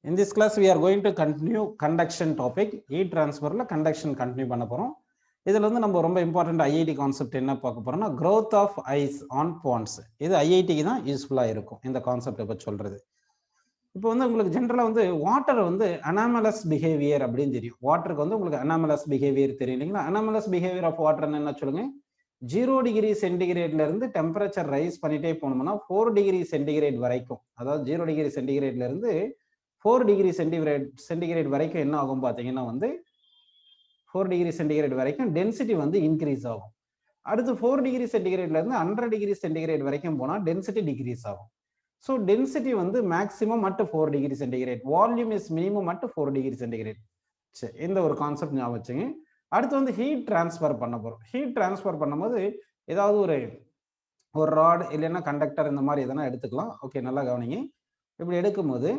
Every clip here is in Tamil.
In this class, we are going to continue conduction topic. Heat transfer la conduction continue பண்ண போறோம். இதுல வந்து நம்ம ரொம்ப இம்பார்ட்டன்ட் ஐஐடி கான்செப்ட் என்ன பார்க்க போறோம்னா growth of ice on ponds. இது ஐஐடிக்கு தான் யூஸ்ஃபுல்லா இருக்கும் இந்த கான்செப்ட் பத்தி சொல்றது. இப்போ வந்து உங்களுக்கு ஜெனரலா வந்து வாட்டர் வந்து அனாமலஸ் பிஹேவியர் அப்படின்னு தெரியும். வாட்டருக்கு வந்து உங்களுக்கு அனாமலஸ் பிஹேவியர் தெரியும் இல்லைங்களா? அனாமலஸ் பிஹேவியர் ஆஃப் வாட்டர் என்ன சொல்லுங்க? 0 டிகிரி சென்டிகிரேட்ல இருந்து டெம்பரேச்சர் ரைஸ் பண்ணிட்டே போனோம்னா 4 டிகிரி சென்டிகிரேட் வரைக்கும், அதாவது 0 டிகிரி சென்டிகிரேட்ல இருந்து 4 டிகிரி சென்டிகிரேட் வரைக்கும் என்ன ஆகும் பார்த்தீங்கன்னா வந்து 4 டிகிரி சென்டிகிரேட் வரைக்கும் டென்சிட்டி வந்து இன்க்ரீஸ் ஆகும். அடுத்து 4 டிகிரி சென்டிகிரேட்ல இருந்து 100 டிகிரி சென்டிகிரேட் வரைக்கும் போனால் டென்சிட்டி டிக்ரீஸ் ஆகும். ஸோ டென்சிட்டி வந்து maximum at 4 degree centigrade, volume is minimum at 4 degree centigrade. சரி, இந்த ஒரு கான்செப்ட் ஞாபகம் வச்சுங்க. அடுத்து வந்து ஹீட் டிரான்ஸ்ஃபர் பண்ண போறோம். ஹீட் டிரான்ஸ்ஃபர் பண்ணும்போது ஏதாவது ஒரு ராட் இல்லைன்னா கண்டக்டர் இந்த மாதிரி எதனா எடுத்துக்கலாம். ஓகே, நல்லா கவனிங்க. இப்படி எடுக்கும்போது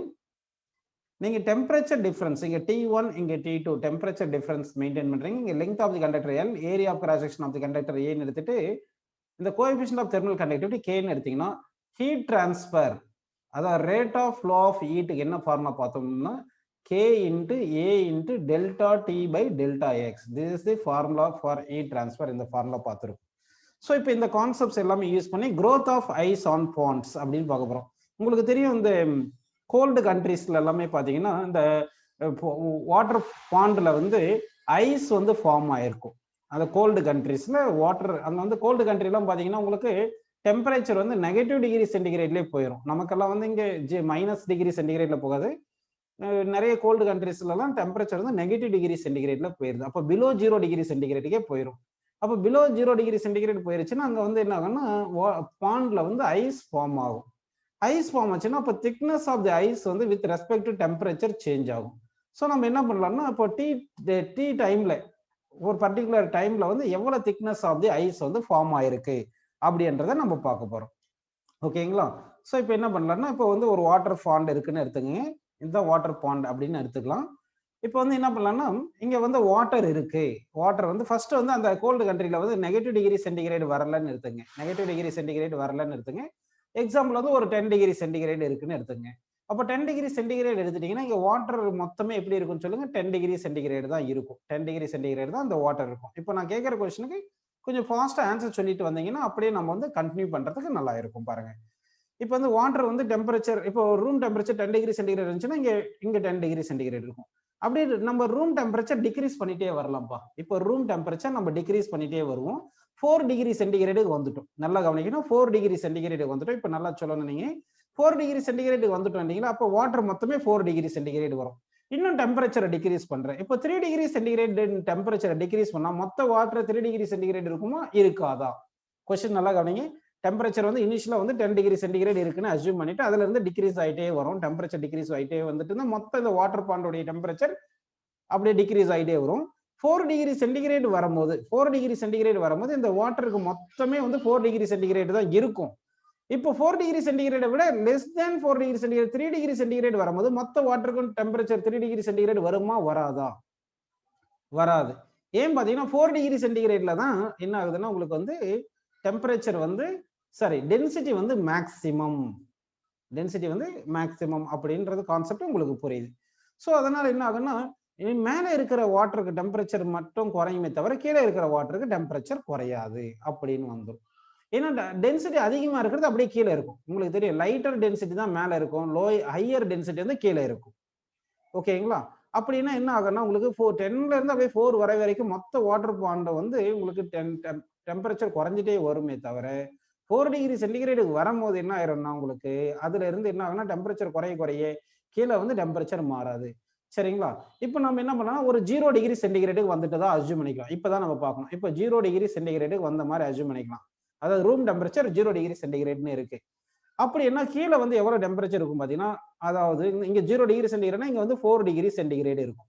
நீங்க டெம்பரேச்சர் டிஃபரன்ஸ் இங்க T1 இங்க T2 டெம்பரேச்சர் டிஃபரன்ஸ் மெயின்டைன் பண்றீங்க. இங்க length of the conductor L, area of cross section of the conductor A ன்னு எடுத்துட்டு இந்த coefficient of thermal conductivity K ன்னு எடுத்தீங்கன்னா ஹீட் டிரான்ஸ்ஃபர், அதாவது ரேட் ஆஃப் ஃப்ளோ ஆஃப் ஹீட்டுக்கு என்ன ஃபார்முலா பார்த்தோம்னா K into A into delta T by delta X. This is the formula for heat transfer. இந்த ஃபார்முலா பார்த்துருக்கோம். ஸோ இப்போ இந்த கான்செப்ட்ஸ் எல்லாமே யூஸ் பண்ணி growth of ice on ponds அப்படின்னு பார்க்க போறோம். உங்களுக்கு தெரியும் இந்த கோல்டு கண்ட்ரீஸ்ல எல்லாமே பார்த்தீங்கன்னா இந்த வாட்டர் பாண்டில் வந்து ஐஸ் வந்து ஃபார்ம் ஆயிருக்கும். அந்த கோல்டு கண்ட்ரீஸ்ல வாட்டர் அங்கே வந்து கோல்டு கண்ட்ரிலாம் பார்த்தீங்கன்னா உங்களுக்கு டெம்பரேச்சர் வந்து நெகட்டிவ் டிகிரி சென்டிகிரேட்லேயே போயிடும். நமக்கெல்லாம் வந்து இங்கே மைனஸ் டிகிரி சென்டிகிரேட்ல போகாது. நிறைய கோல்டு கண்ட்ரீஸ்லாம் டெம்பரேச்சர் வந்து நெகட்டிவ் டிகிரி சென்டிகிரேட்ல போயிருது. அப்போ பிலோ 0 டிகிரி சென்டிகிரேட்டுக்கே போயிடும். அப்போ பிலோ 0 டிகிரி சென்டிகிரேட் போயிருச்சுன்னா அங்கே வந்து என்ன ஆகும்னா பாண்ட்ல வந்து ஐஸ் ஃபார்ம் ஆகும். ஐஸ் ஃபார்ம் ஆச்சுன்னா அப்போ திக்னஸ் ஆஃப் தி ஐஸ் வந்து with respect to temperature change ஆகும். ஸோ நம்ம என்ன பண்ணலாம்னா இப்போ டி டைம்ல ஒரு பர்டிகுலர் டைம்ல வந்து எவ்வளவு திக்னஸ் ஆஃப் தி ஐஸ் வந்து ஃபார்ம் ஆயிருக்கு அப்படின்றத நம்ம பார்க்க போறோம். ஓகேங்களா? ஸோ இப்போ என்ன பண்ணலாம்னா இப்போ வந்து ஒரு வாட்டர் பாண்ட் இருக்குன்னு எடுத்துக்கங்க. இந்த வாட்டர் பாண்ட் அப்படின்னு எடுத்துக்கலாம். இப்போ வந்து என்ன பண்ணலாம்னா இங்க வந்து வாட்டர் இருக்கு. வாட்டர் வந்து ஃபர்ஸ்ட் வந்து அந்த கோல்டு கண்ட்ரில வந்து நெகட்டிவ் டிகிரி சென்டிகிரேட் வரலன்னு எடுத்துங்க. நெகட்டிவ் டிகிரி சென்டிகிரேட் வரலன்னு எடுத்துங்க. எக்ஸாம்பிள் வந்து ஒரு 10 டிகிரி சென்டிகிரேட் இருக்குன்னு எடுத்துங்க. அப்போ 10 டிகிரி சென்டிகிரேட் எடுத்துட்டீங்கன்னா இங்க வாட்டர் மொத்தமே எப்படி இருக்குன்னு சொல்லுங்க. 10 டிகிரி சென்டிகிரேட் தான் இருக்கும். 10 டிகிரி சென்டிகிரேட் தான் அந்த வாட்டர் இருக்கும். இப்போ நான் கேட்கிற கொஸ்டினுக்கு கொஞ்சம் ஃபாஸ்டா ஆன்சர் சொல்லிட்டு வந்தீங்கன்னா அப்படியே நம்ம வந்து கண்டினியூ பண்றதுக்கு நல்லா இருக்கும் பாருங்க. இப்போ வந்து வாட்டர் வந்து டெம்பரேச்சர் இப்போ ரூம் டெம்பரேச்சர் 10 டிகிரி சென்டிகிரேட் இருந்துச்சுன்னா இங்க 10 டிகிரி சென்டிகிரேட் இருக்கும். அப்படியே நம்ம ரூம் டெம்பரேச்சர் டிக்ரீஸ் பண்ணிட்டே வரலாம்ப்பா. இப்போ ரூம் டெம்பரேச்சர் நம்ம டிக்ரீஸ் பண்ணிட்டே வருவோம். 4 டிகிரி சென்டிகிரேடுக்கு வந்துட்டோம். நல்லா கவனிக்கணும். 4 டிகிரி சென்டிகிரேடுக்கு வந்துட்டோம். இப்போ நல்லா சொல்லணும் நீங்க 4 டிகிரி சென்டிகிரேடுக்கு வந்துட்டோம் இல்லைங்களா? அப்போ வாட்டர் மொத்தமே 4 டிகிரி சென்டிகிரேட் வரும். இன்னும் டெம்பரேச்சரை டிக்ரீஸ் பண்றேன். இப்போ 3 டிகிரி சென்டிகிரேட் டெம்பரேச்சரை டிக்ரீஸ் பண்ணா மொத்த வாட்டர் 3 டிகிரி சென்டிகிரேட் இருக்குமா இருக்காதா? கொஸ்டின் நல்லா கவனிங்க. டெம்பரேச்சர் வந்து இனிஷியலா வந்து 10 டிகிரி சென்டிகிரேட் இருக்குன்னு அஸ்யூம் பண்ணிட்டு அதுல இருந்து டிக்ரீஸ் ஆயிட்டே வரும். டெம்பரேச்சர் டிக்ரீஸ் ஆயிட்டே வந்துட்டு மொத்த இந்த வாட்டர் பாண்டோடைய டெம்பரேச்சர் அப்படியே டிக்ரீஸ் ஆயிட்டே வரும். 4 டிகிரி சென்டிகிரேட் வரும்போது இந்த வாட்டருக்கு மொத்தமே வந்து 4 டிகிரி சென்டிகிரேட் தான் இருக்கும். இப்போ 4 டிகிரி சென்டிகிரேட்டை விட less than 4 degree centigrade 3 degree centigrade வரும்போது மொத்த வாட்டருக்கும் டெம்பரேச்சர் 3 டிகிரி சென்டிகிரேட் வருமா வராதா? வராது. ஏன் பாத்தீங்கன்னா 4 டிகிரி சென்டிகிரேட்ல தான் என்ன ஆகுதுன்னா உங்களுக்கு வந்து டெம்பரேச்சர் வந்து டென்சிட்டி வந்து மேக்சிமம் அப்படின்றது கான்செப்ட் உங்களுக்கு புரியுது. ஸோ அதனால என்ன ஆகுன்னா மேலே இருக்கிற வாட்டருக்கு டெம்பரேச்சர் மட்டும் குறையுமே தவிர கீழே இருக்கிற வாட்டருக்கு டெம்பரேச்சர் குறையாது அப்படின்னு வந்துடும். ஏன்னா டென்சிட்டி அதிகமா இருக்கிறது அப்படியே கீழே இருக்கும். உங்களுக்கு தெரியும் லைட்டர் டென்சிட்டி தான் மேலே இருக்கும், ஹையர் டென்சிட்டி வந்து கீழே இருக்கும். ஓகேங்களா? அப்படின்னா என்ன ஆகும்னா உங்களுக்கு 10ல இருந்து அப்படியே 4 வரை வரைக்கும் மொத்த வாட்டர் பாண்ட் வந்து உங்களுக்கு டெம்பரேச்சர் குறைஞ்சிட்டே வருமே தவிர 4 டிகிரி சென்டிகிரேடுக்கு வரும்போது என்ன ஆயிரும்னா உங்களுக்கு அதுல இருந்து என்ன ஆகும்னா டெம்பரேச்சர் குறைய கீழே வந்து டெம்பரேச்சர் மாறாது. சரிங்களா? இப்போ நம்ம என்ன பண்ணலாம், ஒரு 0 டிகிரி சென்டிகிரேடுக்கு வந்துட்டதா அஸ்யூம் பண்ணிக்கலாம். இப்பதான் நம்ம பார்க்கணும். இப்போ 0 டிகிரி சென்டிகிரேடுக்கு வந்த மாதிரி அஸ்யூம் பண்ணிக்கலாம். அதாவது ரூம் டெம்பரேச்சர் 0 டிகிரி சென்டிகிரேட்னு இருக்கு. அப்படி என்ன கீழே வந்து எவ்வளவு டெம்பரேச்சர் இருக்கும் பாத்தீங்கன்னா, அதாவது இங்க 0 டிகிரி சென்டிகிரேட்னா இங்க வந்து 4 டிகிரி சென்டிகிரேட் இருக்கும்.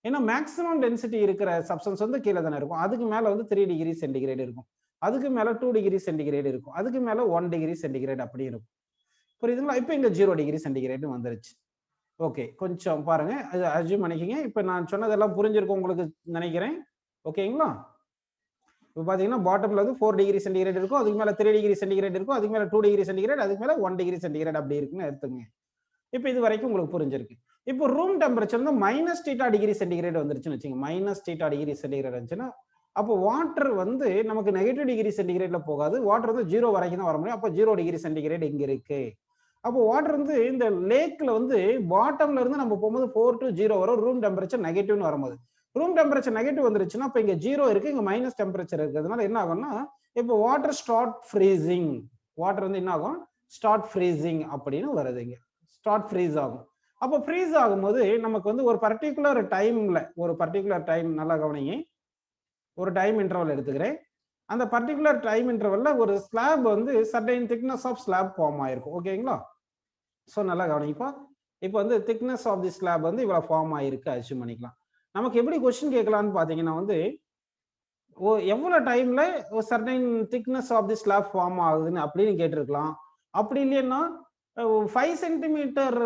ஏன்னா மேக்ஸிமம் டென்சிட்டி இருக்கிற சப்ஸ்டன்ஸ் வந்து கீழே தானே இருக்கும். அதுக்கு மேல வந்து 3 டிகிரி சென்டிகிரேட் இருக்கும். அதுக்கு மேல 2 டிகிரி சென்டிகிரேட் இருக்கும். அதுக்கு மேல 1 டிகிரி சென்டிகிரேட் அப்படி இருக்கும். புரியுதுங்களா? இப்போ இங்க 0 டிகிரி சென்டிகிரேட் வந்துருச்சு. ஓகே, கொஞ்சம் பாருங்க, அது அஸ்யூம் பண்ணிக்கங்க. இப்போ நான் சொன்னதெல்லாம் புரிஞ்சிருக்கும் உங்களுக்கு நினைக்கிறேன். ஓகேங்களா? இப்போ பாத்தீங்கன்னா பாட்டம்ல வந்து 4 டிகிரி சென்டிகிரேட் இருக்கும், அதுக்கு மேல 3 டிகிரி சென்டிகிரேட் இருக்கும், அதுக்கு மேல 2 டிகிரி சென்டிகிரேட், அதுக்கு மேல 1 டிகிரி சென்டிகிரேட் அப்படி இருக்குன்னு எடுத்துங்க. இப்போ இது வரைக்கும் உங்களுக்கு புரிஞ்சிருக்கு. இப்போ ரூம் டெம்பரேச்சர் வந்து மைனஸ் θ டிகிரி சென்டிகிரேட் வந்துருச்சுன்னு வச்சுங்க, மைனஸ் θ டிகிரி சென்டிகிரேட் வந்துச்சுன்னா அப்போ வாட்டர் வந்து நமக்கு நெகட்டிவ் டிகிரி சென்டிகிரேட்ல போகாது, வாட்டர் வந்து 0 வரைக்கும் தான் வர முடியும். அப்போ 0 டிகிரி சென்டிகிரேட் இங்க இருக்கு. அப்போ வாட்டர் வந்து இந்த லேக்ல வந்து பாட்டம்ல இருந்து நம்ம போகும்போது 4 to 0 வரும், ரூம் டெம்பரேச்சர் நெகட்டிவ்னு வரும்போது. ரூம் டெம்பரேச்சர் நெகட்டிவ் வந்துருச்சுன்னா அப்ப இங்க 0 இருக்கு, இங்க மைனஸ் டெம்பரேச்சர் இருக்கிறதுனால என்ன ஆகும்னா இப்போ வாட்டர் ஸ்டார்ட் ஃப்ரீசிங், வாட்டர் வந்து என்ன ஆகும், ஸ்டார்ட் ஃப்ரீசிங் அப்படின்னு வருது, இங்க ஸ்டார்ட் ஃப்ரீஸ் ஆகும். அப்போ ஃப்ரீஸ் ஆகும்போது நமக்கு வந்து ஒரு பர்டிகுலர் டைம்ல, ஒரு பர்டிகுலர் டைம் நல்லா கவனிங்க, ஒரு டைம் இன்டர்வல் எடுத்துக்கிறேன். அந்த பர்டிகுலர் டைம் இன்டர்வல்ல ஒரு ஸ்லாப் வந்து certain thickness of slab form ஆயிருக்கும். ஓகேங்களா? ஸோ நல்லா கவனிப்பா. இப்போ வந்து திக்னஸ் ஆஃப் தி ஸ்லாப் வந்து இவ்வளவு ஃபார்ம் ஆயிருக்கு அச்சீவ் பண்ணிக்கலாம். நமக்கு எப்படி கொஸ்டின் கேட்கலாம்னு பாத்தீங்கன்னா வந்து எவ்வளவு டைம்ல ஒரு certain thickness of the slab form ஆகுதுன்னு அப்படின்னு கேட்டிருக்கலாம். அப்படி இல்லைன்னா 5 சென்டிமீட்டர்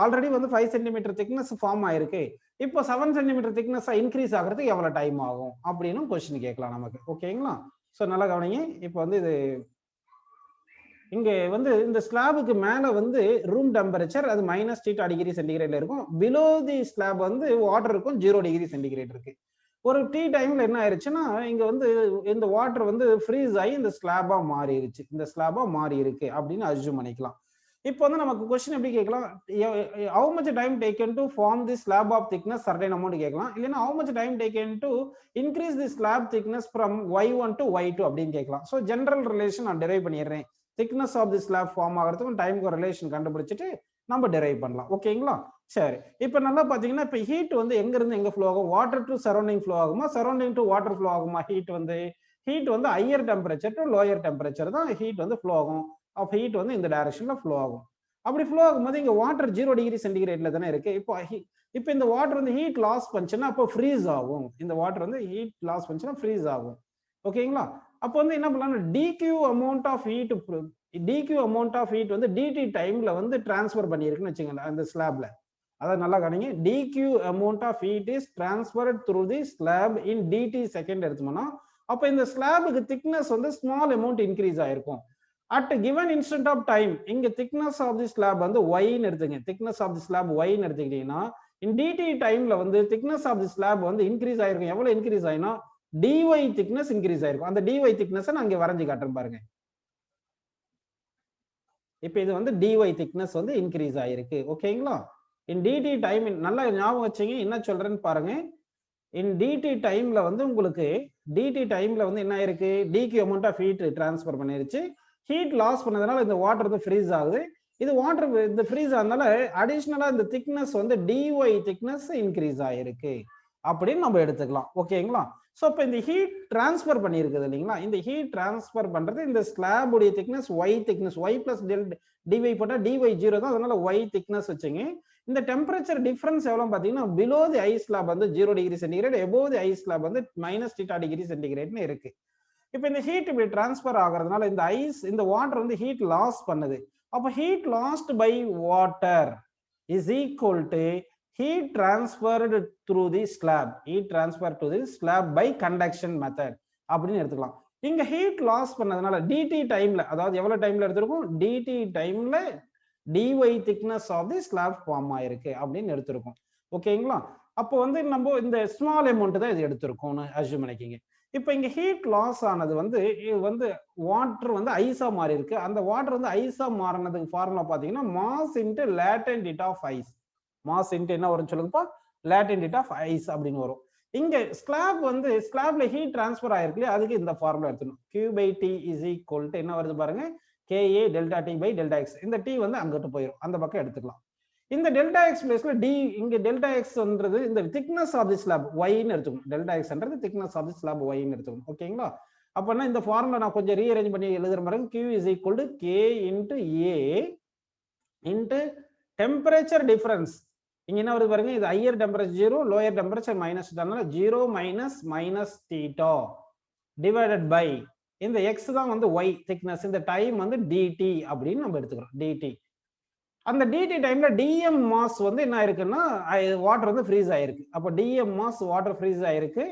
ஆல்ரெடி வந்து 5 சென்டிமீட்டர் திக்னஸ் ஃபார்ம் ஆயிருக்கு, இப்போ 7 சென்டிமீட்டர் திக்னஸ் இன்க்ரீஸ் ஆகிறதுக்கு எவ்வளவு டைம் ஆகும் அப்படின்னு கொஸ்டின் கேட்கலாம் நமக்கு. ஓகேங்களா? ஸோ நல்லா கவனிங்க. இப்போ வந்து இது இங்க வந்து இந்த ஸ்லாபுக்கு மேல வந்து ரூம் டெம்பரேச்சர் அது மைனஸ் θ டிகிரி சென்டிகிரேட்ல இருக்கும், பிலோ தி ஸ்லாப் வந்து வாட்டர் இருக்கும் 0 டிகிரி சென்டிகிரேட் இருக்கு. ஒரு டி டைம்ல என்ன ஆயிருச்சுன்னா இங்க வந்து இந்த வாட்டர் வந்து ஃப்ரீஸ் ஆகி இந்த ஸ்லாபா மாறிடுச்சு, இந்த ஸ்லாபா மாறி இருக்கு அப்படின்னு அஸ்யூம் பண்ணிக்கலாம். இப்போ வந்து நமக்கு கொஸ்டின் எப்படி கேட்கலாம், how much time taken to form this slab of thickness certain amount கேட்கலாம், இல்லைன்னா how much time taken to increase the slab thickness from y1 to y2 அப்படின்னு கேட்கலாம். ஸோ ஜெனரல் ரிலேஷன் நான் டெரைவ் பண்ணிடுறேன், thickness of the slab form ஆகிறதுக்கும் டைமுக்கு ரிலேஷன் கண்டுபிடிச்சிட்டு நம்ம டெரைவ் பண்ணலாம். ஓகேங்களா? சரி, இப்போ நல்லா பாத்தீங்கன்னா இப்போ ஹீட் வந்து எங்க இருந்து எங்க ஃப்ளோ ஆகும், வாட்டர் டு சரௌண்டிங் ஃப்ளோ ஆகுமா, சரௌண்டிங் டு வாட்டர் ஃப்ளோ ஆகுமா? ஹீட் வந்து higher temperature to lower temperature தான் ஹீட் வந்து ஃப்ளோ ஆகும். ஆஃப் ஹீட் வந்து இந்த டைரக்ஷன்ல ஃப்ளோ ஆகும். அப்படி ஃப்ளோ ஆகும்போது இங்க வாட்டர் 0 டிகிரி சென்டிகிரேட்ல தானே இருக்கு. இப்போ இந்த வாட்டர் வந்து ஹீட் லாஸ் பண்ணுச்சுன்னா அப்போ ஃப்ரீஸ் ஆகும், இந்த வாட்டர் வந்து ஹீட் லாஸ் பண்ணுச்சுன்னா ஃப்ரீஸ் ஆகும். ஓகேங்களா? அப்போ வந்து என்ன பண்ணலாம், டிக்யூ அமௌண்ட் ஆஃப் ஹீட் வந்து டிடி டைம்ல வந்து டிரான்ஸ்ஃபர் பண்ணியிருக்குன்னு வச்சுக்கோங்க அந்த ஸ்லாப்ல. அதாவது நல்லா கவனிங்க, DQ amount of heat is transferred through the slab in DT second எடுத்தோம்னா அப்போ இந்த ஸ்லாபுக்கு திக்னஸ் வந்து ஸ்மால் அமௌண்ட் இன்க்ரீஸ் ஆயிருக்கும். at a given instant of time இங்க thickness of the slab வந்து y ன்னு எடுத்துங்க, thickness of the slab y ன்னு எடுத்துக்கிட்டீங்கன்னா in dt டைம்ல வந்து thickness of the slab வந்து இன்க்ரீஸ் ஆயிருக்கும். எவ்வளவு இன்க்ரீஸ் ஆயினா dy thickness இன்க்ரீஸ் ஆயிருக்கும். அந்த dy thickness நான் இங்க வரைஞ்சு காட்டுறேன் பாருங்க. இப்போ இது வந்து dy thickness வந்து இன்க்ரீஸ் ஆயிருக்கு. ஓகேங்களா? in dt டைம் நல்லா ஞாபகம் வச்சீங்க என்ன சொல்றேன்னு பாருங்க. in dt டைம்ல வந்து உங்களுக்கு dt டைம்ல வந்து என்ன ஆயிருக்கு, dq amount of heat transfer பண்ணிருச்சு, ஹீட் லாஸ் பண்ணதுனால இந்த வாட்டர் வந்து ஃப்ரீஸ் ஆகுது. இது வாட்டர் இந்த ஃப்ரீஸ் ஆனதால அடிஷனலா இந்த திக்னஸ் வந்து dy திக்னஸ் இன்க்ரீஸ் ஆயிருக்கு அப்படின்னு நம்ம எடுத்துக்கலாம். ஓகேங்களா? ஸோ இப்போ இந்த ஹீட் டிரான்ஸ்ஃபர் பண்ணியிருக்குது இல்லைங்களா, இந்த ஹீட் டிரான்ஸ்ஃபர் பண்றது இந்த ஸ்லாப் உடைய thickness y thickness, y plus dy போட்டா dy 0 தான், அதனால y திக்னஸ் வச்சுங்க. இந்த டெம்பரேச்சர் டிஃபரன்ஸ் எவ்வளவு பாத்தீங்கன்னா பிலோ தி ஐஸ் ஸ்லாப் வந்து 0 டிகிரி சென்டிகிரேட், எபோவ் தி ஐஸ் ஸ்லாப் வந்து மைனஸ் θ டிகிரி சென்டிகிரேட்னு இருக்கு. இப்போ இந்த ஹீட் இப்படி டிரான்ஸ்ஃபர் ஆகிறதுனால இந்த ஐஸ் இந்த வாட்டர் வந்து ஹீட் லாஸ் பண்ணுது. அப்போ heat lost by water is equal to heat transferred through the slab, heat transfer to the slab by conduction method அப்படின்னு எடுத்துக்கலாம். இங்க ஹீட் லாஸ் பண்ணதுனால டிடி டைம்ல, அதாவது எவ்வளவு டைம்ல எடுத்திருக்கும், டிடி டைம்ல dy thickness of the slab form ஆயிருக்கு அப்படின்னு எடுத்திருக்கோம். ஓகேங்களா? அப்போ வந்து நம்ம இந்த ஸ்மால் அமௌண்ட் தான் இது எடுத்திருக்கோம்னு அஸ்யூம் பண்ணிக்கிங்க. இப்போ இங்க ஹீட் லாஸ் ஆனது வந்து இது வந்து வாட்டர் வந்து ஐஸா மாறி இருக்கு. அந்த வாட்டர் வந்து ஐஸா மாறினதுக்கு ஃபார்முலா பாத்தீங்கன்னா mass into latent heat of ice. Mass into என்ன வரும் சொல்லுங்கப்பா, லேட்டன்ட் ஹீட் ஆஃப் ஐஸ் அப்படின்னு வரும். இங்க ஸ்லாப் வந்து ஸ்லாப்ல ஹீட் டிரான்ஸ்ஃபர் ஆயிருக்கு, அதுக்கு இந்த ஃபார்முலா எடுத்துக்கணும். Q/T இஸ் ஈக்குவல் டு என்ன வருது பாருங்க, KA delta T by delta X. இந்த T வந்து அங்கிட்டு போயிடும், அந்த பக்கம் எடுத்துக்கலாம். இந்த டெல்டா எக்ஸ் பிளேஸ்ல டி, இங்க டெல்டா எக்ஸ்ன்றது இந்த திக்னஸ் ஆஃப் தி ஸ்லாப் ஒய்ன்னு எடுத்துக்கணும். டெல்டா எக்ஸ்ன்றது திக்னஸ் ஆஃப் தி ஸ்லாப் ஒய்ன்னு எடுத்துக்கணும். ஓகேங்களா? அப்பனா இந்த ஃபார்முலா நான் கொஞ்சம் ரீஅரேஞ்ச் பண்ணி எழுதுற பாருங்க. Q is equal to K into A into temperature difference. இங்க என்ன வருது பாருங்க, இது higher temperature 0, lower temperature minus, அதனால 0 மைனஸ் மைனஸ் θ டிவைடட் பை இந்த எக்ஸ் தான் வந்து y திக்னஸ், இந்த டைம் வந்து dt அப்படின்னு நம்ம எடுத்துக்கிறோம். dt அந்த டிடி டைம்ல dm மாஸ் வந்து என்ன ஆயிருக்குன்னா வாட்டர் வந்து ஃப்ரீஸ் ஆயிருக்கு. அப்போ dm மாஸ் வாட்டர் ஃப்ரீஸ் ஆயிருக்கு.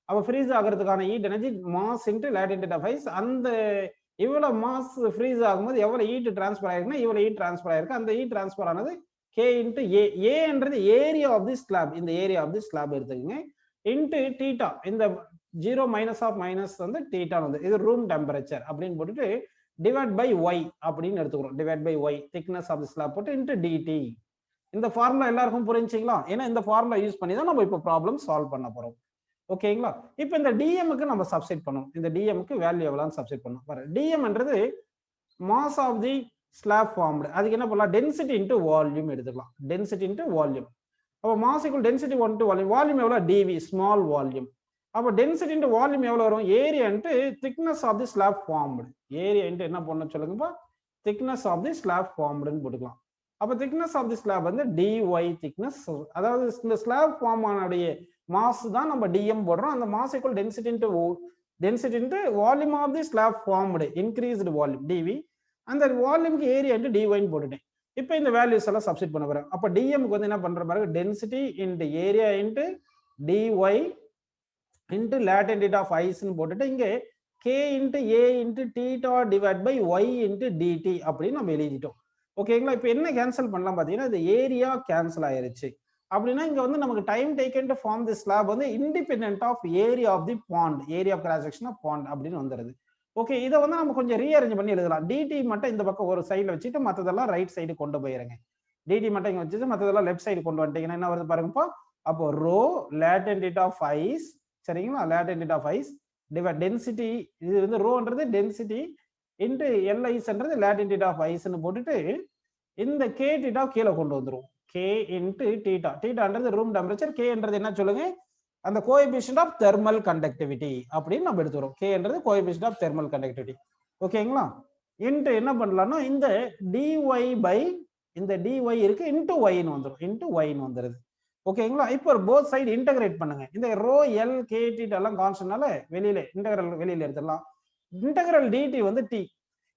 அப்போ ஃப்ரீஸ் ஆகிறதுக்கான heat energy mass into latent heat of ice. அந்த இவ்வளவு மாஸ் ஃப்ரீஸ் ஆகும்போது எவ்வளவு ஹீட் டிரான்ஸ்ஃபர் ஆயிருக்குன்னா இவ்வளவு ஹீட் டிரான்ஸ்ஃபர் ஆயிருக்கு. அந்த ஹீட் டிரான்ஸ்ஃபர் ஆனது K into A. A என்றது ஏரியா ஆஃப் தி ஸ்லாப். இந்த ஏரியா ஆஃப் தி ஸ்லாப் எடுத்துக்கங்க. Into theta. இந்த 0 மைனஸ் ஆஃப் மைனஸ் வந்து தீட்டா வந்து இது ரூம் டெம்பரேச்சர் அப்படின்னு போட்டுட்டு டிவைட் பை ஒய் அப்படின்னு எடுத்துக்கிறோம். Divide by y thickness of the slab போட்டு இன்ட்டு டிடி. இந்த ஃபார்முலா எல்லாருக்கும் புரிஞ்சுங்களா? ஏன்னா இந்த ஃபார்முலா யூஸ் பண்ணி தான் நம்ம இப்போ ப்ராப்ளம் சால்வ் பண்ண போறோம். ஓகேங்களா? இப்போ இந்த டிஎம்க்கு நம்ம சப்ஸ்டிட் பண்ணணும். இந்த டிஎம்க்கு வேல்யூ எவ்வளோன்னு சப்ஸ்டிட் பண்ணணும். பாரு டிஎம்ன்றது mass of the slab formed. அதுக்கு என்ன பண்ணலாம்? டென்சிட்டி இன்ட்டு வால்யூம் எடுத்துக்கலாம். Density into volume. அப்போ mass equal density 1 to volume. Volume எவ்வளோ? D v small volume. அப்போ டென்சிட்டி இன்ட்டு வால்யூம் எவ்வளோ வரும்? Area into thickness of the slab formed. Area into என்ன பண்ணணும் சொல்லுங்கப்பா? திக்னஸ் ஆஃப் தி ஸ்லாப் ஃபார்ம்டுன்னு போட்டுக்கலாம். அப்போ திக்னஸ் ஆஃப் தி ஸ்லாப் வந்து டிஒய் திக்னஸ். அதாவது இந்த ஸ்லாப் ஃபார்ம் ஆனுடைய மாஸ் தான் நம்ம டிஎம் போடுறோம். அந்த mass equal density into volume of the slab formed increased volume dv. அந்த வால்யூம்க்கு ஏரியா இன்ட்டு டிஒய்ன்னு போட்டுட்டேன். இப்போ இந்த வேல்யூஸ் எல்லாம் சப்ஸ்டிட் பண்ண போறேன். அப்போ டிஎம்க்கு வந்து என்ன பண்ற மாதிரி density into area into d y into latent of ஐஸ்ன்னு போட்டுட்டு இங்கே k into a into theta divide by y into d t அப்படின்னு நம்ம எழுதிட்டோம். ஓகேங்களா? இப்போ என்ன கேன்சல் பண்ணலாம் பார்த்தீங்கன்னா இந்த ஏரியா கேன்சல் ஆயிருச்சு. அப்படின்னா இங்க வந்து நமக்கு time taken to form the slab வந்து independent of area of the pond, area of cross section of pond அப்படின்னு வந்துருது. ஓகே, இதை வந்து நம்ம கொஞ்சம் ரீஅரேஞ்ச் பண்ணி எழுதலாம். டிடி மட்டும் இந்த பக்கம் ஒரு சைடில் வச்சுட்டு மற்றதெல்லாம் ரைட் சைடு கொண்டு போயிருங்க. டிடி மட்டும் இங்கே வச்சுட்டு மற்றதெல்லாம் லெஃப்ட் சைடு கொண்டு வந்துட்டீங்கன்னா என்ன வருது பாருங்கப்பா? அப்போ ரோ லேட்டன்ட் ஆஃப் ஐஸ், சரிங்களா? Latent of ice divide density, இது வந்து ரோன்றது டென்சிட்டி இன்ட்டு எல்ஐஸ்ன்றது லேட்டன்ட் ஆஃப் ஐஸ்ன்னு போட்டுட்டு இந்த கே டீட்டா கீழே கொண்டு வந்துடும். K into theta. டீட்டான்றது ரூம் டெம்பரேச்சர், கேன்றது என்ன சொல்லுங்க? அந்த கோஎஃபிஷியன்ட் ஆஃப் தெர்மல் கண்டக்டிவிட்டி அப்படின்னு நம்ம எடுத்துக்கிறோம். கேன்றது கோஎஃபிஷியன்ட் ஆஃப் தெர்மல் கண்டக்டிவிட்டி. ஓகேங்களா? இன்ட்டு என்ன பண்ணலாம்னா இந்த டிஒய் பை இந்த டிஒய் இருக்கு இன்ட்டு ஒய்ன்னு வந்துடும். இன்ட்டு ஒய்ன்னு வந்துடுது. ஓகேங்களா? இப்போ போத் சைடு இன்டகிரேட் பண்ணுங்க. இந்த ரோ எல் கே டீட்டா எல்லாம் கான்ஸ்டன்ட்னால வெளியில இன்டகிரல் வெளியில எடுத்துடலாம். இன்டகிரல் டிடி வந்து டி.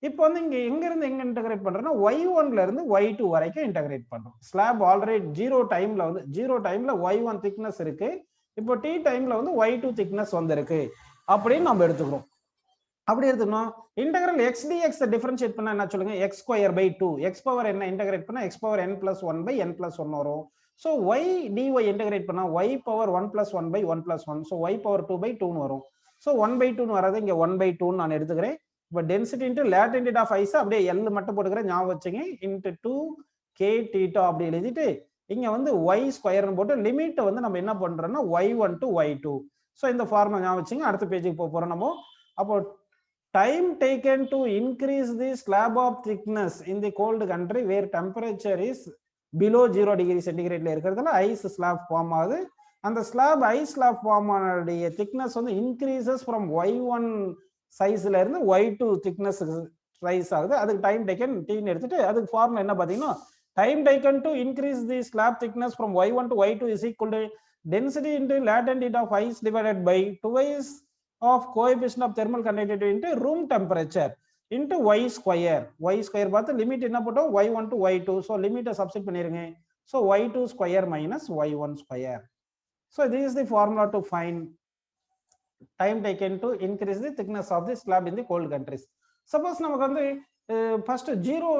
இப்போ வந்து இங்க எங்க இருந்து எங்க இன்டகிரேட் பண்றோம்னா y1ல இருந்து y2 வரைக்கும் இன்டகிரேட் பண்றோம். ஸ்லாப் ஆல்ரெடி 0 டைம்ல y1 திக்னஸ் இருக்கு. இப்போ t டைம்ல வந்து y2 திக்னஸ் வந்திருக்கு அப்படின்னு நம்ம எடுத்துக்கிறோம். அப்படி எடுத்துக்கணும். இன்டகிரல் x dx டிஃபரன்ஷியேட் பண்ணா என்ன சொல்லுங்க? x square by 2. x power என்ன இன்டகிரேட் பண்ணா x power n plus 1 by n plus 1 வரும். ஸோ y dy இன்டகிரேட் பண்ணா y power 1 plus 1 by 1 plus 1. So y power 2 by 2 வரும். ஸோ 1 by 2 வராது, இங்க 1 by 2 நான் எடுத்துக்கிறேன். இப்போ density into latent of ice அப்படியே எல் மட்டும் போட்டுக்கிறேன், ஞாபகம் வச்சுங்க. இன்ட்டு 2 கே டீட்டா அப்படி எழுதிட்டு இங்க வந்து ஒய் ஸ்கொயர்னு போட்டு லிமிட்டை வந்து நம்ம என்ன பண்றோம்னா y1 to y2. ஸோ இந்த ஃபார்முலா ஞாபகம் வச்சுங்க. அடுத்த பேஜுக்கு போக போறோம் நம்ம. அப்போ time taken to increase the slab of thickness in the cold country where temperature is below 0 degree சென்டிகிரேட்ல இருக்கிறதுல ஐஸ் ஸ்லாப் ஃபார்ம் ஆகுது. அந்த ஸ்லாப் ஐஸ் ஸ்லாப் ஃபார்ம் ஆனுடைய திக்னஸ் வந்து இன்க்ரீசஸ் ஃப்ரம் y1 சைஸ்ல இருந்து y2 திக்னஸ் ரைஸ் ஆகுது. அதுக்கு டைம் டேக்கன் டீன்னு எடுத்துட்டு அதுக்கு ஃபார்முலா என்ன பார்த்தீங்கன்னா time taken to increase the slab thickness from y1 to y2 is equal to density into latent heat of ice divided by twice of coefficient of thermal conductivity into room temperature into y square. Y square பார்த்து லிமிட் என்ன போட்டோம்? y1 to y2. ஸோ லிமிட்டை சப்ஸ்டிட் பண்ணிருங்க. So y2 square minus y1 square. So this is the formula to find time taken to increase the thickness of the slab in the cold countries. Suppose நமக்கு வந்து ஃபர்ஸ்ட் 0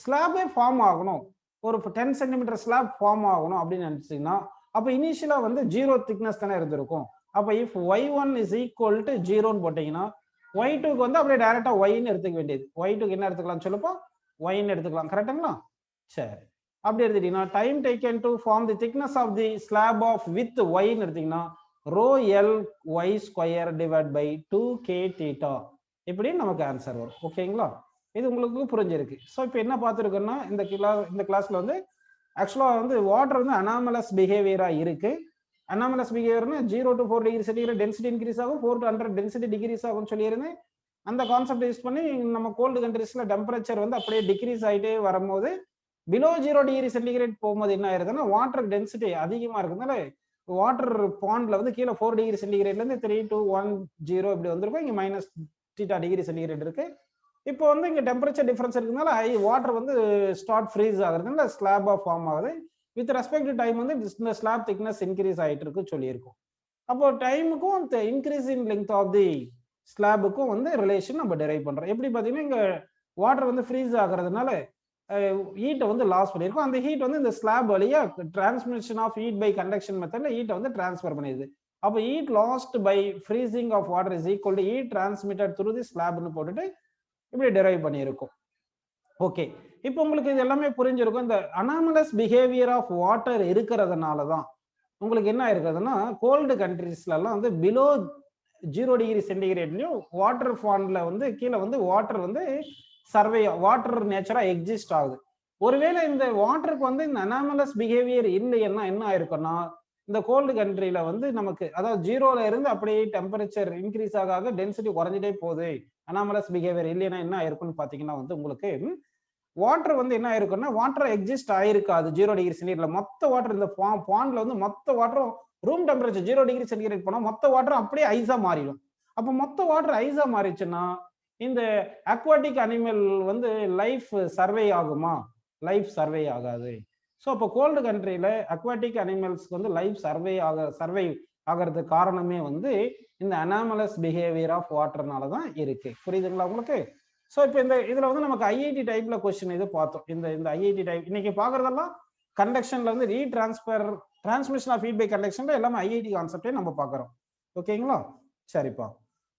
ஸ்லாபே ஃபார்ம் ஆகணும், ஒரு 10 சென்டிமீட்டர் ஸ்லாப் ஃபார்ம் ஆகணும் அப்படின்னு நினைச்சீங்கன்னா அப்போ இனிஷியலா வந்து 0 திக்னஸ் தானே இருந்திருக்கும். அப்போ if y1 is equal to 0ன்னு போட்டீங்கன்னா y2க்கு வந்து அப்படியே டைரக்டா y-ன்னு எடுத்துக்க வேண்டியது. y2க்கு என்ன எடுத்துக்கலாம் சொல்லுப்பா? y-ன்னு எடுத்துக்கலாம். கரெக்டுங்களா? சரி, அப்படி எடுத்துட்டீங்கன்னா time taken to form the thickness of the slab of with y-ன்னு எடுத்தீங்கன்னா rho l y square divide by 2k theta இப்படி நமக்கு ஆன்சர் வரும். ஓகேங்களா? இது உங்களுக்கு புரிஞ்சிருக்கு. ஸோ இப்போ என்ன பார்த்துருக்கோம்னா இந்த கிளாஸ்ல வந்து ஆக்சுவலாக வந்து வாட்டர் வந்து அனாமலஸ் பிஹேவியரா இருக்கு. அனாமலஸ் பிஹேவியர்னா 0 to 4 degree centigrade density increase ஆகும், 4 to 100 டென்சிட்டி டிகிரீஸ் ஆகும்னு சொல்லியிருந்தேன். அந்த கான்செப்ட் யூஸ் பண்ணி நம்ம கோல்டு கண்ட்ரீஸ்ல டெம்பரேச்சர் வந்து அப்படியே டிக்ரீஸ் ஆகிட்டே வரும்போது பிலோ 0 டிகிரி சென்டிகிரேட் போகும்போது என்ன ஆயிருதுன்னா வாட்டர் டென்சிட்டி அதிகமா இருக்கிறதுனால வாட்டர் பாண்ட்ல வந்து கீழே 4 டிகிரி சென்டிகிரேட்ல இருந்து 3 to 1 0 இப்படி வந்திருக்கும். இங்க மைனஸ் தீட்டா டிகிரி சென்டிகிரேட் இருக்கு. இப்போ வந்து இங்க டெம்பரேச்சர் டிஃபரன்ஸ் இருக்கிறதுனால வாட்டர் வந்து ஸ்டார்ட் ஃப்ரீஸ் ஆகுறதுனால ஸ்லாபா ஃபார்ம் ஆகுது. வித் ரெஸ்பெக்ட் டு டைம் வந்து இந்த ஸ்லாப் திக்னஸ் இன்க்ரீஸ் ஆகிட்டு இருக்கு சொல்லியிருக்கும். அப்போ டைமுக்கும் increase in length of the ஸ்லாபுக்கும் வந்து ரிலேஷன் நம்ம டெரைவ் பண்றோம். எப்படி பார்த்தீங்கன்னா இங்க வாட்டர் வந்து ஃப்ரீஸ் ஆகுறதுனால ஹீட்டை வந்து லாஸ் பண்ணியிருக்கோம். அந்த ஹீட் வந்து இந்த ஸ்லாப் வழியா transmission of heat by conduction மெத்தட்ல ஹீட்டை வந்து டிரான்ஸ்ஃபர் பண்ணிடுது. அப்போ heat lost by freezing of water is equal to heat transmitted through the ஸ்லாப்னு போட்டுட்டு இப்படி டெரைவ் பண்ணியிருக்கும். ஓகே, இப்போ உங்களுக்கு இது எல்லாமே புரிஞ்சிருக்கும். இந்த அனாமலஸ் பிஹேவியர் ஆஃப் வாட்டர் இருக்கிறதுனால தான் உங்களுக்கு என்ன இருக்குதுன்னா கோல்டு கண்ட்ரீஸ்ல எல்லாம் வந்து பிலோ 0 டிகிரி சென்டிகிரேட்லயும் வாட்டர் ஃபார்ம்ல வந்து கீழே வந்து வாட்டர் வந்து வாட்டர் நேச்சரா எக்ஸிஸ்ட் ஆகுது. ஒருவேளை இந்த வாட்டருக்கு வந்து இந்த அனாமலஸ் பிஹேவியர் இல்லைன்னா என்ன ஆயிருக்கும்னா இந்த கோல்டு கண்ட்ரியில வந்து நமக்கு அதாவது 0ல இருந்து அப்படியே டெம்பரேச்சர் இன்க்ரீஸ் ஆக டென்சிட்டி குறைஞ்சிட்டே போகுது. அனாமலஸ் பிஹேவியர் இல்லைன்னா என்ன ஆயிருக்கும்னு பாத்தீங்கன்னா வந்து உங்களுக்கு வாட்டர் வந்து என்ன ஆயிருக்கும்னா வாட்டர் எக்ஸிஸ்ட் ஆயிருக்காது 0 டிகிரி சென்டிகிரேட்ல. மொத்த வாட்டர் இந்த பாண்ட்ல வந்து மொத்த வாட்டரும் ரூம் டெம்பரேச்சர் 0 டிகிரி சென்டிகிரேட் போனா மொத்த வாட்டரும் அப்படியே ஐஸா மாறிடும். அப்போ மொத்த வாட்டர் ஐஸா மாறிச்சுன்னா இந்த அக்வாட்டிக் அனிமல் வந்து லைஃப் சர்வே ஆகுமா? லைஃப் சர்வே ஆகாது. ஸோ அப்போ கோல்டு கண்ட்ரியில அக்வாட்டிக் அனிமல்ஸ்க்கு வந்து லைஃப் சர்வே ஆகிறதுக்கு காரணமே வந்து இந்த அனாமலஸ் பிஹேவியர் ஆஃப் வாட்டர்னால தான் இருக்கு. புரியுதுங்களா உங்களுக்கு? ஸோ இப்போ இந்த இதுல வந்து நமக்கு ஐஐடி டைப்ல கொஸ்டின் இது பார்த்தோம். இந்த ஐஐடி டைப் இன்னைக்கு பாக்குறதெல்லாம் கண்டக்ஷன்ல வந்து டிரான்ஸ்மிஷன் ஆஃப் ஹீட் பை கண்டக்ஷன்ல எல்லாமே ஐஐடி கான்செப்டே நம்ம பாக்குறோம். ஓகேங்களா? சரிப்பா.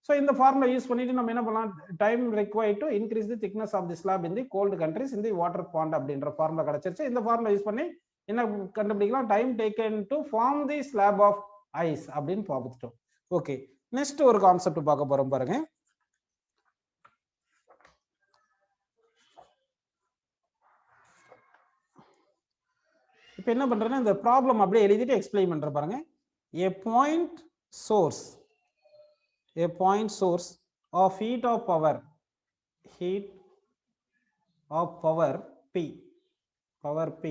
ஸோ இந்த ஃபார்முலா யூஸ் பண்ணிட்டு நம்ம என்ன பண்ணலாம்? Time required to increase the thickness of the slab in the cold countries in the water pond அப்படின்ற ஃபார்முலா கிடைச்சிருச்சு. இந்த ஃபார்முலா யூஸ் பண்ணி என்ன கண்டுபிடிக்கலாம்? Time taken to form the slab of ice அப்படின்னு பார்த்துட்டோம். ஓகே, நெக்ஸ்ட் ஒரு கான்செப்ட் பார்க்க போறோம் பாருங்க. இப்போ என்ன பண்றேன்னா இந்த ப்ராப்ளம் அப்படியே எழுதிட்டு எக்ஸ்பிளைன் பண்ற பாருங்க. A point source of heat of power P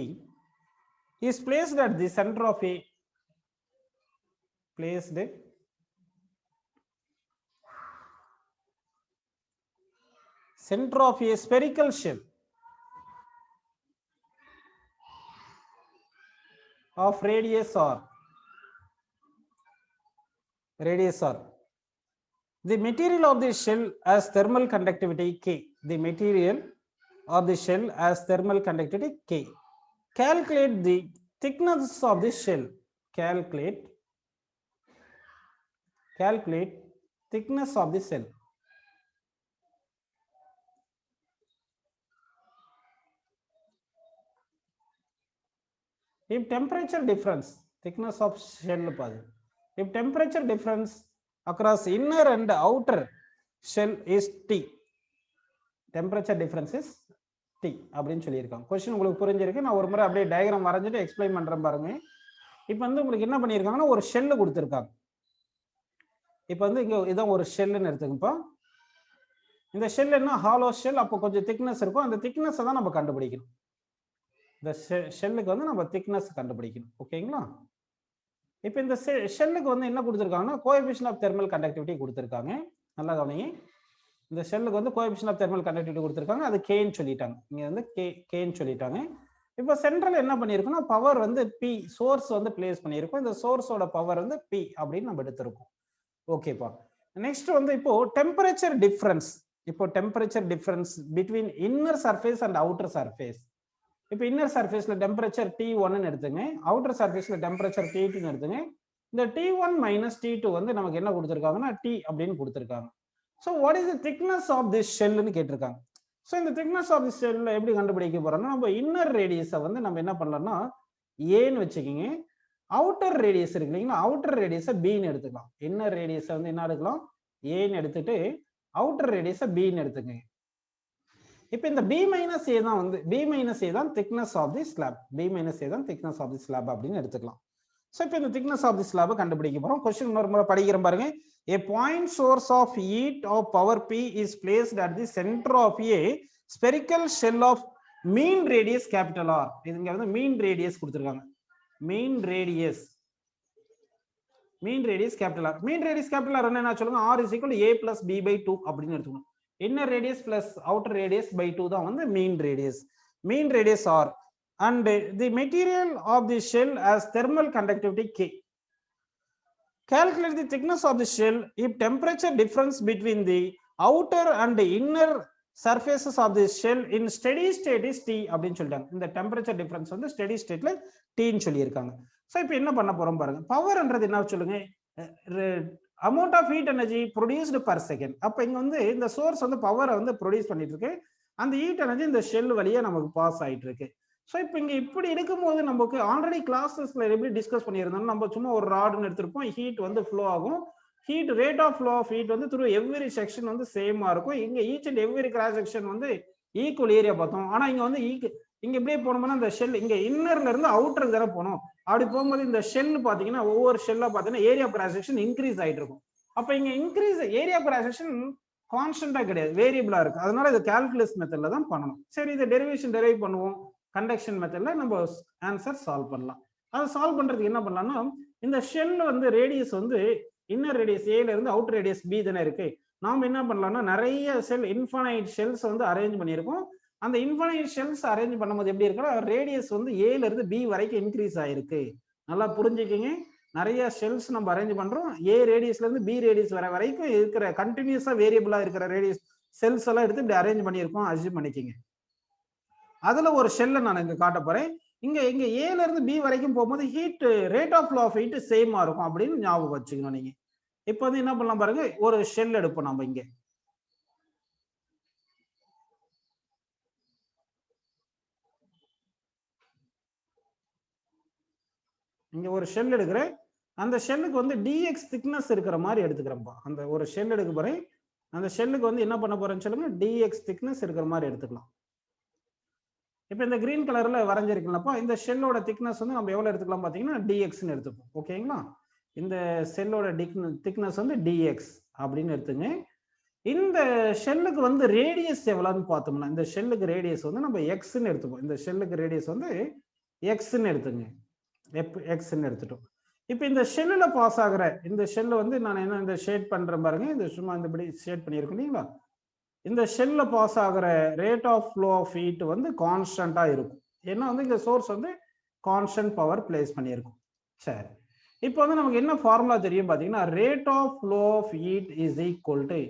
is placed at the center of a spherical shell of radius r. The material of the shell has thermal conductivity K. Calculate the thickness of the shell. Calculate thickness of the shell. If temperature difference, thickness of shell, if temperature difference across inner and outer shell is T, temperature difference is T அப்படின்னு சொல்லியிருக்காங்க. கொஸ்டின் உங்களுக்கு புரிஞ்சிருக்கு. நான் ஒரு முறை அப்படியே டயக்ராம் வரைஞ்சிட்டு எக்ஸ்பிளைன் பண்றேன் பாருங்க. இப்போ வந்து உங்களுக்கு என்ன பண்ணியிருக்காங்கன்னா ஒரு ஷெல்லு கொடுத்துருக்காங்க. இப்போ வந்து இங்க இதான் ஒரு ஷெல்லுன்னு எடுத்துக்கப்போ இந்த ஷெல் என்ன ஹாலோ ஷெல். அப்போ கொஞ்சம் திக்னஸ் இருக்கும். அந்த திக்னஸை தான் நம்ம கண்டுபிடிக்கணும். இந்த ஷெல்லுக்கு வந்து நம்ம திக்னஸ் கண்டுபிடிக்கணும். ஓகேங்களா? இப்போ இந்த ஷெல்லுக்கு வந்து என்ன கொடுத்துருக்காங்கன்னா கோஎஃபிஷியன்ட் ஆஃப் தெர்மல் கண்டக்டிவிட்டி கொடுத்துருக்காங்க. நல்லா கவனிங்க. இந்த ஷெல்லுக்கு வந்து கோஎஃபிஷியன்ட் ஆஃப் தெர்மல் கண்டக்டிவிட்டி கொடுத்துருக்காங்க. அது கேன்னு சொல்லிட்டாங்க. இங்க வந்து கேன்னு சொல்லிட்டாங்க. இப்போ சென்ட்ரல் என்ன பண்ணியிருக்கோம்னா பவர் வந்து பி சோர்ஸ் வந்து பிளேஸ் பண்ணியிருக்கோம். இந்த சோர்ஸோட பவர் வந்து பி அப்படின்னு நம்ம எடுத்திருக்கோம். ஓகேப்பா. நெக்ஸ்ட் வந்து இப்போ temperature difference between inner surface and outer surface. இப்போ இன்னர் சர்ஃபேஸ்ல டெம்பரேச்சர் T1 எடுத்துங்க, அவுட்டர் சர்ஃபேஸ்ல டெம்பரேச்சர் T2 எடுத்துங்க. இந்த T1 மைனஸ் T2 வந்து நமக்கு என்ன கொடுத்துருக்காங்கன்னா T அப்படின்னு கொடுத்துருக்காங்க. So what is the thickness of this ஷெல்னு கேட்டிருக்காங்க. ஸோ இந்த திக்னஸ் ஆஃப் தி ஷெல்ல எப்படி கண்டுபிடிக்க போறோம்னா நம்ம இன்னர் ரேடியஸை வந்து நம்ம என்ன பண்ணலாம்னா ஏன்னு வச்சுக்கிங்க. அவுட்டர் ரேடியஸ் இருக்கு இல்லைங்களா, அவுட்டர் ரேடியஸை பின்னு எடுத்துக்கலாம். இன்னர் ரேடியஸை வந்து என்ன எடுக்கலாம் ஏன்னு எடுத்துட்டு அவுட்டர் ரேடியஸை பின்னு எடுத்துக்கங்க. இப்போ இந்த B மைனஸ் ஏ தான் வந்து thickness of the slab. Thickness of the slab அப்படின்னு எடுத்துக்கலாம். ஸோ இப்போ இந்த திக்னஸ் ஆஃப் தி ஸ்லாபை கண்டுபிடிக்க போறோம். கொஸ்டின் இன்னொரு முறை படிக்கிறேன் பாருங்க. A point source of heat of power P is placed at the center of a spherical shell of mean radius capital R. இதுங்க வந்து mean radius கொடுத்திருக்காங்க. mean radius capital R. mean radius capital R என்ன சொல்லுங்க? R is equal to A plus B by 2 அப்படின்னு எடுத்துக்கணும். inner radius plus outer radius by 2 தான் வந்து mean radius R. And the material of the shell has thermal conductivity K. Calculate the thickness of the shell if temperature difference between the outer and inner surfaces of the shell in steady state is T அப்படின்னு சொல்லிட்டாங்க. இந்த டெம்பரேச்சர் டிஃபரன்ஸ் வந்து ஸ்டெடி ஸ்டேட்ல Tன்னு சொல்லியிருக்காங்க. ஸோ இப்போ என்ன பண்ண போறோம் பாருங்க. பவர்ன்றது என்ன சொல்லுங்க, amount of heat energy produced per second. அப்போ இங்க வந்து இந்த சோர்ஸ் வந்து பவரை வந்து ப்ரொடியூஸ் பண்ணிட்டு இருக்கு, அந்த ஹீட் எனர்ஜி இந்த ஷெல் வழியா நமக்கு பாஸ் ஆயிட்டு இருக்கு. ஸோ இப்போ இங்க இப்படி இருக்கும்போது நமக்கு ஆல்ரெடி கிளாஸஸ்ல எப்படி டிஸ்கஸ் பண்ணியிருந்தோம், நம்ம சும்மா ஒரு ராடுன்னு எடுத்திருப்போம், ஹீட் வந்து ஃப்ளோ ஆகும், heat rate of flow of heat வந்து த்ரூ எவ்ரி செக்ஷன் வந்து சேமா இருக்கும். இங்க each and every cross section வந்து ஈக்குவல் ஏரியா பார்த்தோம். ஆனா இங்க வந்து இங்க எப்படியே போனோம்னா இந்த ஷெல் இங்க இன்னர்ல இருந்து அவுட்டருக்கு தானே போனோம். அப்படி போகும்போது இந்த ஷெல் பாத்தீங்கன்னா ஒவ்வொரு ஷெல்லா பாத்தீங்கன்னா area of cross section increase ஆயிட்டு இருக்கும். அப்ப இங்க increase area of cross section கான்ஸ்டன்டா கிடையாது, வேரியபிளா இருக்கு. அதனால இது கால்குலஸ் மெத்தட்ல தான் பண்ணணும். சரி, இதை டெரிவேஷன் டெரைவ் பண்ணுவோம். கண்டக்ஷன் மெத்தட்ல நம்ம ஆன்சர் சால்வ் பண்ணலாம். அதை சால்வ் பண்றதுக்கு என்ன பண்ணலாம்னா, இந்த ஷெல் வந்து ரேடியஸ் வந்து இன்னர் ரேடியஸ் ஏல இருந்து அவுட்டர் ரேடியஸ் பி தானே இருக்கு. நாம என்ன பண்ணலாம்னா நிறைய ஷெல் இன்ஃபைனைட் ஷெல்ஸ் வந்து அரேஞ்ச் பண்ணியிருக்கோம். அந்த இன்ஃபைனைட் ஷெல்ஸ் அரேஞ்ச் பண்ணும்போது எப்படி இருக்குன்னா ரேடியஸ் வந்து ஏல இருந்து பி வரைக்கும் இன்க்ரீஸ் ஆயிருக்கு. நல்லா புரிஞ்சுக்கிங்க. நிறைய ஷெல்ஸ் நம்ம அரேஞ்ச் பண்றோம், ஏ ரேடியஸ்ல இருந்து பி ரேடியஸ் வர வரைக்கும் இருக்கிற கண்டினியூஸா வேரியபிளா இருக்கிற ரேடியஸ் செல்ஸ் எல்லாம் எடுத்து இப்படி அரேஞ்ச் பண்ணியிருக்கோம், அசியூம் பண்ணிக்கிங்க. அதுல ஒரு ஷெல்லை நான் இங்க காட்ட போறேன். இங்க ஏல இருந்து பி வரைக்கும் போகும்போது heat rate of flow of heat சேமா இருக்கும் அப்படின்னு ஞாபகம் வச்சுக்கணும் நீங்க. இப்போ வந்து என்ன பண்ணலாம் பாருங்க, ஒரு ஷெல் எடுப்போம் நம்ம. இங்க ஒரு ஷெல் எடுக்கிறேன். அந்த ஷெல்லுக்கு வந்து dx திக்னஸ் இருக்கிற மாதிரி எடுத்துக்கிறேன்ப்பா. அந்த ஒரு ஷெல் எடுக்க போறேன். அந்த ஷெல்லுக்கு வந்து என்ன பண்ண போறேன்னு சொல்லுங்க, dx திக்னஸ் இருக்கிற மாதிரி எடுத்துக்கலாம். இப்போ இந்த கிரீன் கலர்ல வரைஞ்சிருக்கலப்பா, இந்த ஷெல்லோட திக்னஸ் வந்து நம்ம எவ்வளவு எடுத்துக்கலாம் பாத்தீங்கன்னா dxன்னு எடுத்துப்போம். ஓகேங்களா? இந்த ஷெல்லோட திக்னஸ் வந்து dx அப்படின்னு எடுத்துங்க. இந்த ஷெல்லுக்கு வந்து ரேடியஸ் எவ்வளவுன்னு பார்த்தோம்னா, இந்த ஷெல்லுக்கு ரேடியஸ் வந்து நம்ம எக்ஸ்ன்னு எடுத்துப்போம். இந்த ஷெல்லுக்கு ரேடியஸ் வந்து எக்ஸ்ன்னு எடுத்துங்க. எக்ஸ்ன்னு எடுத்துட்டோம். இப்போ இந்த ஷெல்லுல பாஸ் ஆகிற இந்த ஷெல்ல வந்து நான் என்ன இந்த ஷேட் பண்றேன் பாருங்க. இது சும்மா இந்தபடி ஷேட் பண்ணியிருக்கோம் இல்லைங்களா? இந்த ஷெல்ல பாஸ் ஆகிற rate of flow of heat வந்து கான்ஸ்டன்டா இருக்கும். ஏன்னா வந்து இந்த சோர்ஸ் வந்து கான்ஸ்டன்ட் பவர் பிளேஸ் பண்ணியிருக்கும். சரி, இப்போ வந்து நமக்கு என்ன ஃபார்முலா தெரியும் பாத்தீங்கன்னா, rate of flow of heat is equal to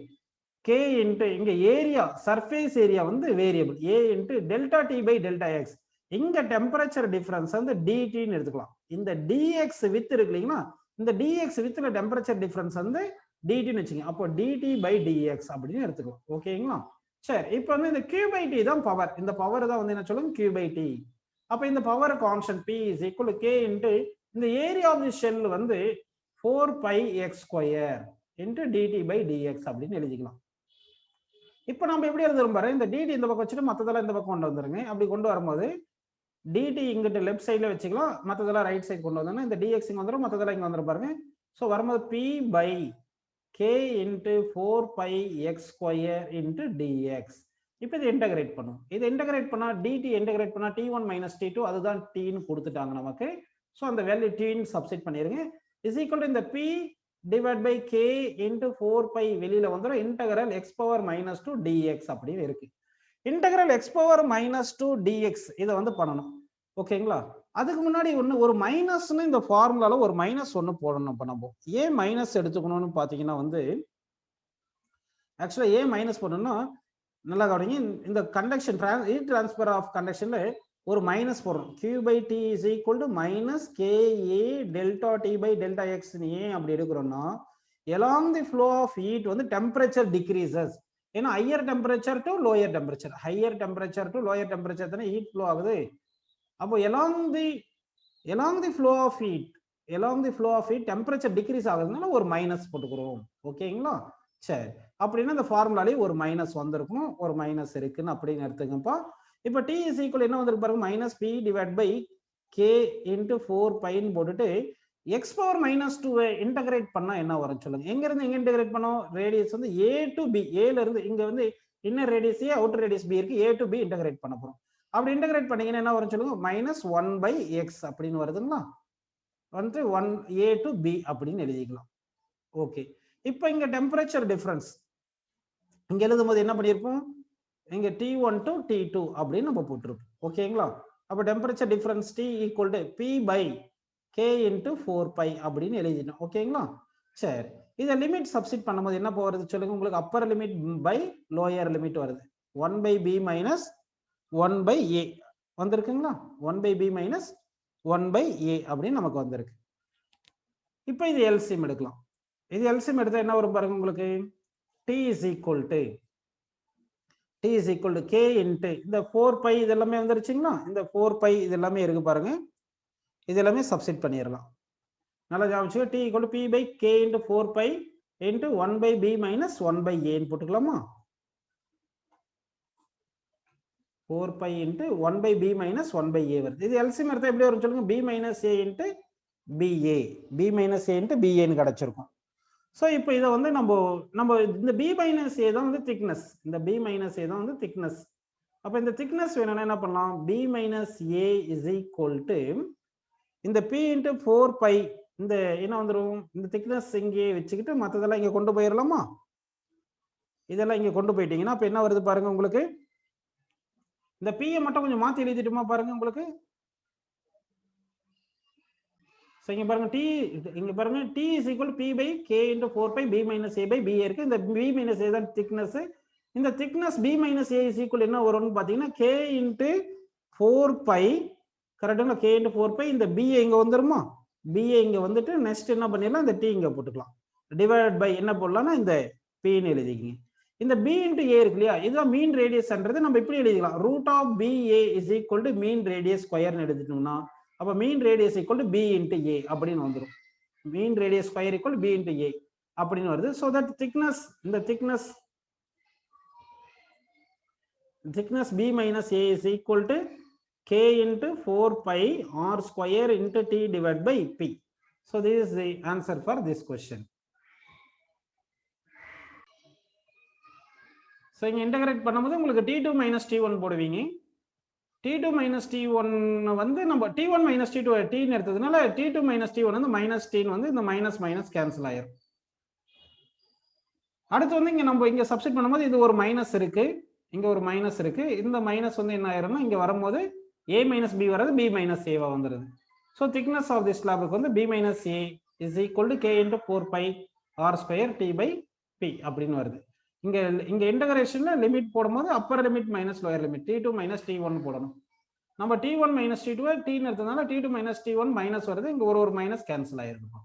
K into இங்க ஏரியா சர்ஃபேஸ் ஏரியா வந்து variable A into delta D by delta X. இங்க டெம்பரேச்சர் டிஃபரன்ஸ் வந்து டிடின்னு எடுத்துக்கலாம். இந்த டிஎக்ஸ் வித் இருக்கு இல்லைங்களா, இந்த டிஎக்ஸ் வித்ல டெம்பரேச்சர் டிஃபரன்ஸ் வந்து டிடின்னு வச்சுங்க. அப்போ டிடி பை டிஎக்ஸ் அப்படின்னு எடுத்துக்கலாம். ஓகேங்களா? சரி, இப்போ வந்து இந்த கியூ பை டி தான் பவர். இந்த பவர் தான் வந்து என்ன சொல்லுங்க, கியூ பை டி. அப்போ இந்த power constant P is equal to இன்ட்டு into area of the shell வந்து 4 by X square into dt by dx அப்படின்னு எழுதிக்கலாம். இப்போ நம்ம எப்படி எழுதுறோம் பாரு, இந்த டிடி இந்த பக்கம் வச்சுட்டு மற்றதெல்லாம் இந்த பக்கம் கொண்டு வந்துருங்க. அப்படி கொண்டு வரும்போது டிடி இங்கிட்ட லெஃப்ட் சைட்ல வச்சுக்கலாம், மற்றதெல்லாம் ரைட் சைட் கொண்டு வந்தோம்னா இந்த டிஎக்ஸ் இங்க வந்துடும், மற்றதெல்லாம் இங்க வந்துடும் பாருங்க. ஸோ வரும்போது P by K into 4 by X square into dx. இப்போ இது இன்டகிரேட் பண்ணும். இது இன்டகிரேட் பண்ணா டிடி இன்டகிரேட் பண்ணா டி1 மைனஸ் டி2 அதுதான் டீன்னு கொடுத்துட்டாங்க நமக்கு. ஸோ அந்த வேல்யூ டீன்னு சப்ஸ்டிட் பண்ணிருங்க. இஸ் ஈக்குவல் டு இந்த P divide by K into 4 by வெளியில வந்துடும், integral X power minus 2 dx அப்படின்னு இருக்கு. Integral X power minus 2 dx இதை வந்து பண்ணணும். ஓகேங்களா? அதுக்கு முன்னாடி ஒரு மைனஸ்னு இந்த ஃபார்முலால ஒரு மைனஸ் ஒன்று போடணும். இப்போ நம்ம ஏன் மைனஸ் எடுத்துக்கணும்னு பார்த்தீங்கன்னா வந்து ஆக்சுவலாக ஏன் மைனஸ் போடணும்னா, நல்லா கவனிங்க, இந்த கண்டக்ஷன் ஹீட் டிரான்ஸ்பர் ஆஃப் கண்டக்ஷன்ல ஒரு மைனஸ் போடுறோம். Q by t is equal to minus k a delta D by delta x. ஏன் அப்படி எடுக்கிறோம்னா, along the flow of heat வந்து temperature decreases. ஏன்னா higher temperature to lower temperature, higher temperature to lower temperature தானே ஹீட் ஃப்ளோ ஆகுது. அப்போ along the flow of heat temperature decrease ஆகுதுனால ஒரு மைனஸ் போட்டுக்கிறோம். ஓகேங்களா? சரி, அப்படின்னா இந்த ஃபார்முலாலே ஒரு மைனஸ் வந்திருக்கும், ஒரு மைனஸ் இருக்குன்னு அப்படின்னு எடுத்துங்கப்பா. இப்போ டி இஸ் ஈக்குவல் என்ன வந்திருக்கு பாருங்க, minus P divide by K into 4 பைன்னு போட்டுட்டு எக்ஸ் பவர் மைனஸ் 2 இன்டகிரேட் பண்ணா என்ன வரும் சொல்லுங்க. எங்க இருந்து எங்க இன்டகிரேட் பண்ணோம், ரேடியஸ் வந்து ஏ டு பி, ஏல இருந்து இங்க வந்து inner radius A outer radius B இருக்கு, ஏ டு பி இன்டகிரேட் பண்ண போறோம். அப்படி இன்டகிரேட் பண்ணீங்கன்னா என்ன வரும் சொல்லுங்க, மைனஸ் 1 பை எக்ஸ் அப்படின்னு வருதுங்களா, வந்து 1 ஏ டு பி அப்படின்னு எழுதிக்கலாம். ஓகே, இப்போ இங்க டெம்பரேச்சர் டிஃபரன்ஸ் இங்க எழுதும் போது என்ன பண்ணிருப்போம், இங்க T1 டு T2 அப்படின்னு நம்ம போட்டிருப்போம். ஓகேங்களா? அப்ப temperature difference T equal to P by K into 4 by அப்படின்னு எழுதிட்டோம். ஓகேங்களா? சரி, இதை லிமிட் சப்ஸ்டிட் பண்ணும்போது என்ன போகிறது சொல்லுங்க, உங்களுக்கு upper limit by lower limit வருது. 1 by b minus 1 by a வந்திருக்குங்களா? 1 by b minus 1 by a அப்படின்னு நமக்கு வந்திருக்கு. இப்போ இது எல்சிஎம் எடுக்கலாம். இது எல்சிஎம் எடுத்தா என்ன வரும் பாருங்க உங்களுக்கு. t is equal to k into இந்த 4 pi இதெல்லாமே வந்துருச்சுங்களா? இந்த 4 pi இதெல்லாமே இருக்கு பாருங்க. இதெல்லாமே சப்ஸ்டிட் பண்ணிடலாம். நல்லா ஞாபகம் t equal to p by k into 4 pi into 1 by b minus 1 by a போட்டுக்கலாமா? 4 pi into 1 by b minus 1 by a வருது. இது எல்சிஎம் எடுத்தா எப்படி வரும் சொல்லுங்க. b minus a into ba, b minus a into ba ன்னு கிடைச்சிருக்கும். ஸோ இப்போ இதை வந்து நம்ம இந்த b minus a தான் வந்து திக்னஸ். இந்த b minus a தான் வந்து திக்னஸ். அப்போ இந்த திக்னஸ் வேணும்னா என்ன பண்ணலாம். b minus a is equal to இந்த p into 4 pi இந்த என்ன வந்துடும். இந்த திக்னஸ் இங்கே வச்சுக்கிட்டு மற்றதெல்லாம் இங்கே கொண்டு போயிடலாமா? இதெல்லாம் இங்கே கொண்டு போயிட்டீங்கன்னா அப்போ என்ன வருது பாருங்க உங்களுக்கு. இந்த p மட்டும் கொஞ்சம் மாற்றி எழுதிட்டுமா பாருங்க உங்களுக்கு. இங்க பாருங்க t இங்க பாருங்க t is equal to p by k into 4 pi b minus a by ba இருக்கு. இந்த b minus a தான் thickness. இந்த thickness b minus a is equal என்ன வரும்னு பாத்தீங்கன்னா k into 4 pi கரெக்ட்டா. k into 4 pi இந்த b இங்க வந்துருமா? b இங்க வந்துட்டு நெக்ஸ்ட் என்ன பண்ணிடலாம். இந்த t இங்க போட்டுக்கலாம். டிவைட் பை என்ன போடலாம்னா இந்த p ன்னு எழுதிக்கிங்க. இந்த b into a இருக்கு இல்லையா, இதுதான் மீன் ரேடியஸ்ன்றது நம்ம இப்படி எழுதிக்கலாம். root of ba is equal to mean radius ஸ்கொயர்னு எழுதிட்டோம்னா அப்ப mean radius equal to b into a அப்படின்னு வந்துரும். Mean radius square equal to b into a அப்படின்னு வருது. so that thickness இந்த thickness b minus a is equal to k into 4 pi r square into t divided by p. so this is the answer for this question. so இங்க இன்டகிரேட் பண்ணும்போது உங்களுக்கு t2 minus t1 போடுவீங்க. t2 minus t1 வந்து நம்ம t1 minus t2 t ன்னு எடுத்ததுனால t2 minus t1 வந்து minus t வந்து இந்த minus minus கேன்சல் ஆயிரும். அடுத்து வந்து இங்க நம்ம இங்க சப்ஸ்டிட் பண்ணும்போது இது ஒரு மைனஸ் இருக்கு, இங்க ஒரு மைனஸ் இருக்கு. இந்த மைனஸ் வந்து என்ன ஆயிரும்னா இங்க வரும்போது a minus b வராது, b minus a வா வந்துருது. so thickness of this slabக்கு வந்து b minus a is equal to k into 4 pi r square t by p அப்படின்னு வருது. இங்க இன்டகிரேஷன்ல லிமிட் போடும்போது upper limit minus lower limit t2 minus t1 போடணும். நம்ம t1 minus t2 t ன்னு எடுத்ததால t2 minus t1 மைனஸ் வருது. இங்க ஒரு மைனஸ் கேன்சல் ஆயிருக்கும்.